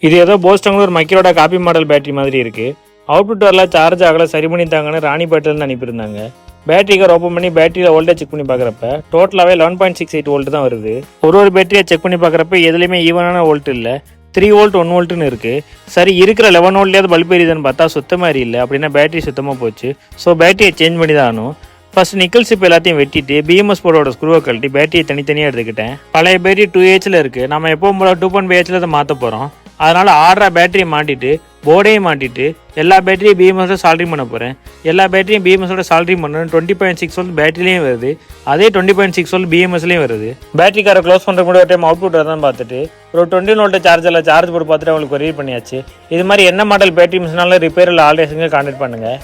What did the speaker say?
இது ஏதோ போஸ்டங்கில் ஒரு மக்களோட காப்பி மாடல் பேட்டரி மாதிரி இருக்குது. அவுட்புட் வரல, சார்ஜ் ஆகலை, சரி பண்ணி தாங்கன்னு ராணிப்பேட்டிலேருந்து அனுப்பியிருந்தாங்க. பேட்டரி கார் ஓப்பன் பண்ணி பேட்டரியில் வோல்டேஜ் செக் பண்ணி பார்க்குறப்ப டோட்டலாகவே 11.68 வோல்ட் தான் வருது. ஒரு பேட்டரியை செக் பண்ணி பார்க்குறப்ப எதுலேயுமே ஈவனான வோல்ட் இல்லை. 3 வோல்ட் 1 வோல்ட்னு இருக்குது. சரி, இருக்கிற 11 வோல்ட்லேயாவது பல்ப் எரியுதுன்னு பார்த்தா சுத்தமாக இல்லை. அப்படின்னா பேட்டரி சுத்தமாக போச்சு. ஸோ பேட்டரியை சேஞ்ச் பண்ணி தான் ஆகணும். ஃபர்ஸ்ட் நிக்கல் சிப் எல்லாத்தையும் வெட்டிட்டு பிஎம்எஸ் போர்டோட ஸ்க்ரூவை கழட்டி பேட்டரியை தனித்தனியாக எடுத்துக்கிட்டேன். பழைய பேட்டரி 2Hல இருக்குது. நம்ம எப்பவும் போல 2.5Hல அதை மாற்ற போகிறோம். அதனால் ஆர்டரா பேட்டரியை மாட்டிட்டு போர்டையும் மாட்டிட்டு எல்லா பேட்டரியும் பிஎம்எஸோட சால்ட்ரிங் பண்ண போகிறேன். எல்லா பேட்டரியும் பிஎம்எஸோட சால்ட்ரிங் பண்ணணும். 20.6 வோல்ட் பேட்டரிலையும் வருது, அதே 20.6 வோல்ட் பிஎம்எஸ்லையும் வருது. பேட்டரி காரை க்ளோஸ் பண்ணுற கூட ஒரு டைம் அவுட்புட் வரதான் பார்த்துட்டு ஒரு 20 வோல்ட் சார்ஜரில் சார்ஜ் போட்டு பார்த்துட்டு அவங்களுக்கு கொரியர் பண்ணியாச்சு. இது மாதிரி என்ன மாடல் பேட்டரி மிஷினாலும் ரிப்பேரில் ஆல்ரெடி கான்டாக்ட் பண்ணுங்கள்.